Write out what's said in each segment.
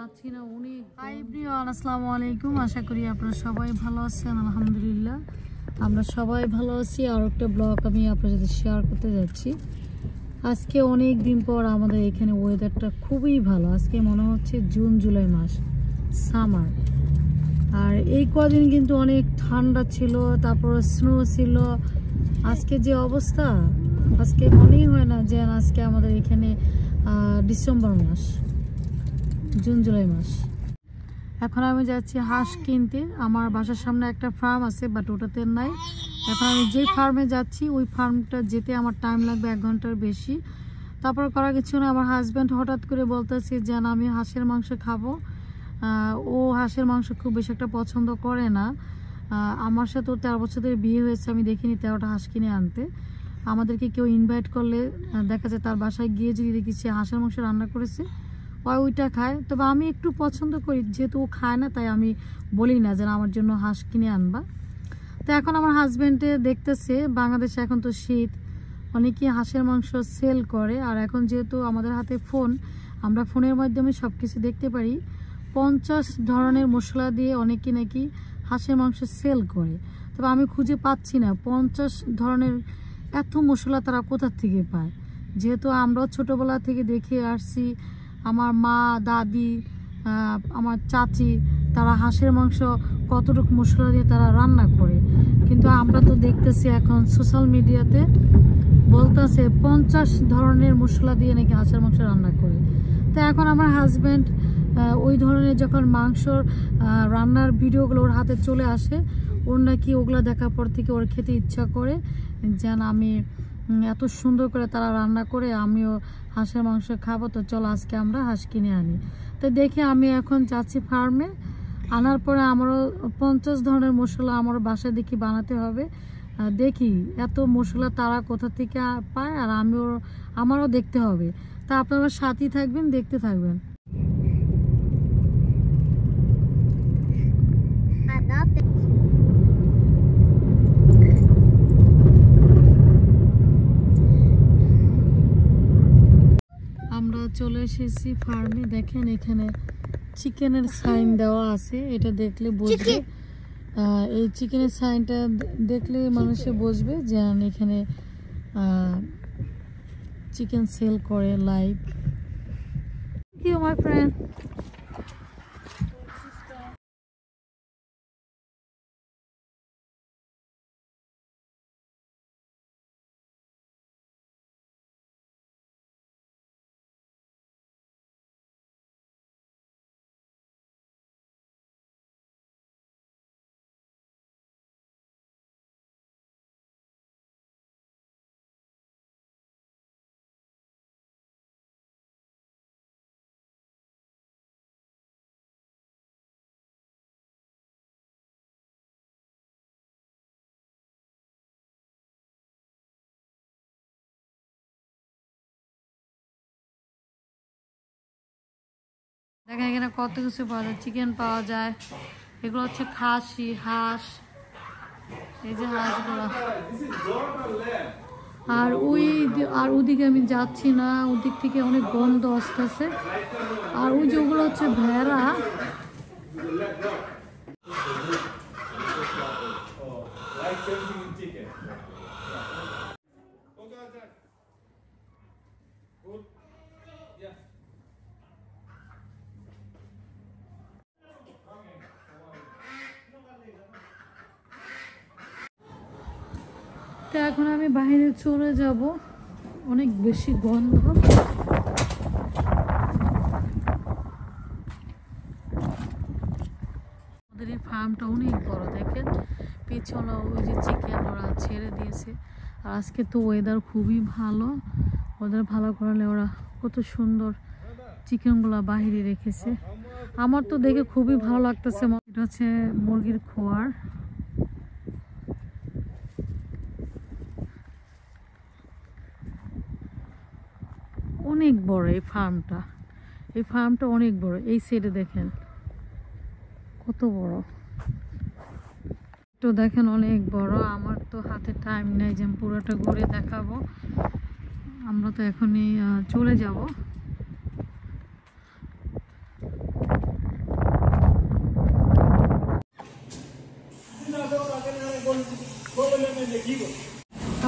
যাচ্ছি না অনেক। হাই এভরিওয়ান, আসসালামু আলাইকুম। আশা করি আপনারা সবাই ভালো আছেন। আলহামদুলিল্লাহ আমরা সবাই ভালো আছি। আর একটা ব্লগ আমি আপনার সাথে শেয়ার করতে যাচ্ছি। আজকে অনেক দিন পর আমাদের এখানে ওয়েদারটা খুবই ভালো। আজকে মনে হচ্ছে জুন জুলাই মাস, সামার। আর এই কদিন কিন্তু অনেক ঠান্ডা ছিল, তারপর স্নো ছিল। আজকে যে অবস্থা, আজকে মনেই হয় না যে আজকে আমাদের এখানে ডিসেম্বর মাস, জুন জুলাই মাস। এখন আমি যাচ্ছি হাঁস কিনতে। আমার বাসার সামনে একটা ফার্ম আছে, বাট ওটাতে নাই। এখন আমি যে ফার্মে যাচ্ছি ওই ফার্মটা যেতে আমার টাইম লাগবে 1 ঘন্টার বেশি। তারপর করা কিছু না, আমার হাজব্যান্ড হঠাৎ করে বলতেছে যে না আমি হাঁসের মাংস খাবো। ও হাঁসের মাংস খুব বেশি একটা পছন্দ করে না। আমার সাথে ওর 13 বছর ধরে বিয়ে হয়েছে, আমি দেখিনি 13টা হাঁস কিনে আনতে। আমাদেরকে কেউ ইনভাইট করলে দেখা যায় তার বাসায় গিয়ে যদি দেখি সে হাঁসের মাংস রান্না করেছে, ওইটা খায়। তবে আমি একটু পছন্দ করি, যেহেতু ও খায় না তাই আমি বলি না যে আমার জন্য হাঁস কিনে আনবা। তো এখন আমার হাজব্যান্ডে দেখতেছে বাংলাদেশে এখন তো শীত, অনেকেই হাঁসের মাংস সেল করে। আর এখন যেহেতু আমাদের হাতে ফোন, আমরা ফোনের মাধ্যমে সব কিছু দেখতে পারি। 50 ধরনের মশলা দিয়ে অনেকে নাকি হাঁসের মাংস সেল করে। তবে আমি খুঁজে পাচ্ছি না 50 ধরনের এত মশলা তারা কোথা থেকে পায়। যেহেতু আমরাও ছোটোবেলা থেকে দেখে আসছি, আমার মা, দাদি, আমার চাচি, তারা হাঁসের মাংস কতটুকু মশলা দিয়ে তারা রান্না করে। কিন্তু আমরা তো দেখতেছি এখন সোশ্যাল মিডিয়াতে বলতেছে 50 ধরনের মশলা দিয়ে নাকি হাঁসের মাংস রান্না করে। তো এখন আমার হাজব্যান্ড ওই ধরনের যখন মাংসর রান্নার ভিডিওগুলো ওর হাতে চলে আসে, ওর নাকি ওগুলো দেখার পর থেকে ওর খেতে ইচ্ছা করে, যেন আমি এত সুন্দর করে তারা রান্না করে আমিও হাঁসের মাংস খাবো। তো চলো আজকে আমরা হাঁস কিনে আনি। তো দেখি আমি এখন যাচ্ছি ফার্মে। আনার পরে আমারও 50 ধরনের মশলা আমার বাসায় দেখি বানাতে হবে। দেখি এত মশলা তারা কোথা থেকে পায়, আর আমারও দেখতে হবে। তা আপনারা সাথেই থাকবেন, দেখতে থাকবেন। আমরা চলে এসেছি ফার্মে। দেখেন এখানে চিকেনের সাইন দেওয়া আছে, এটা দেখলে বুঝবে। এই চিকেনের সাইনটা দেখলে মানুষে বুঝবে যে এখানে চিকেন সেল করে live. Thank you my friend. দেখেন এখানে কত কিছু পাওয়া যায়, চিকেন পাওয়া যায়। এগুলো হচ্ছে খাসি হাঁস, এই যে হাঁসগুলো। আর ওদিকে আমি যাচ্ছি না, ওদিক থেকে অনেক গন্ধ আসতেছে। আর ওই যেগুলো হচ্ছে ভেড়া। তো এখন আমি বাইরে চলে যাব, অনেক বেশি গন্ধ। আমাদের এই ফার্মটা অনেক বড়, দেখেন পিছনে ওই যে চিকেন ওরা ছেড়ে দিয়েছে। আর আজকে তো ওয়েদার খুবই ভালো, ওয়েদার ভালো করলে ওরা কত সুন্দর চিকেনগুলো বাহিরে রেখেছে। আমার তো দেখে খুবই ভালো লাগতেছে। এটা হচ্ছে মুরগির খোয়ার। অনেক বড় এই ফার্মটা অনেক বড়। এই সাইডে দেখেন কত বড়, তো দেখেন অনেক বড়। আমার তো হাতে টাইম নেই যে আমি পুরোটা ঘুরে দেখাবো। আমরা তো এখনই চলে যাব।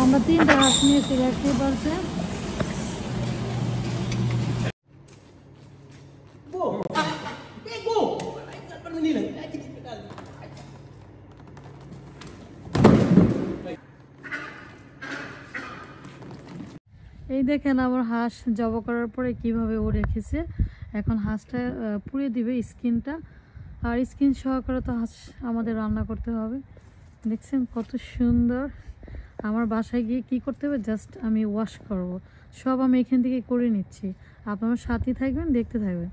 আমরা 3টা হাঁস নিয়েছি, দেখতে পাচ্ছেন। এই দেখেন আমার হাঁস জব করার পরে কিভাবে ও রেখেছে। এখন হাঁসটা পুড়িয়ে দিবে স্কিনটা, আর স্কিন সহকারে তো হাঁস আমাদের রান্না করতে হবে। দেখছেন কত সুন্দর। আমার বাসায় গিয়ে কি করতে হবে, জাস্ট আমি ওয়াশ করব, সব আমি এখান থেকে করে নিচ্ছি। আপনারা সাথে থাকবেন, দেখতে থাকবেন।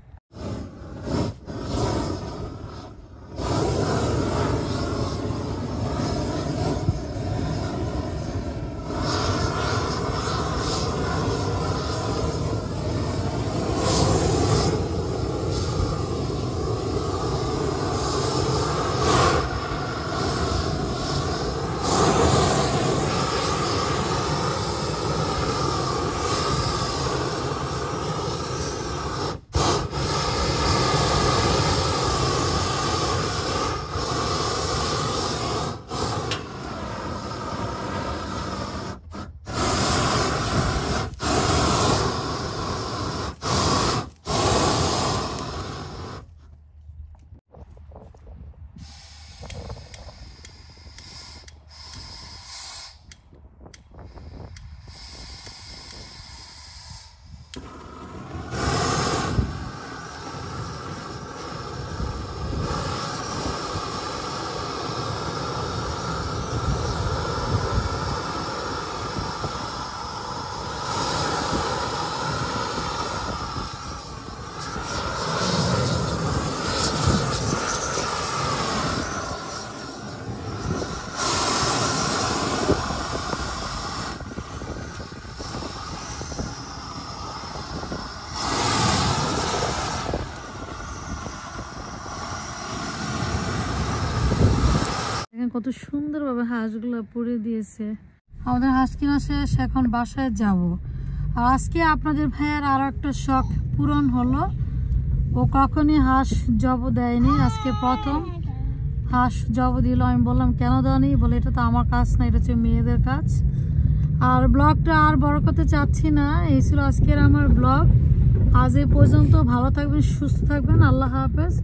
কত সুন্দরভাবে হাঁসগুলো পুড়ে দিয়েছে। আমাদের হাঁস কিনা শেষ, এখন বাসায় যাব। আর আজকে আপনাদের ভাইয়ের আরো একটা শখ পূরণ হলো। ও কখনই হাঁস জব দেয়নি, আজকে প্রথম হাঁস জব দিল। আমি বললাম কেন দেয়নি, বলে এটা তো আমার কাজ না, এটা হচ্ছে মেয়েদের কাজ। আর ব্লগটা আর বড় করতে চাচ্ছি না, এই ছিল আজকের আমার ব্লগ। আজ এই পর্যন্ত। ভালো থাকবেন, সুস্থ থাকবেন, আল্লাহ হাফেজ।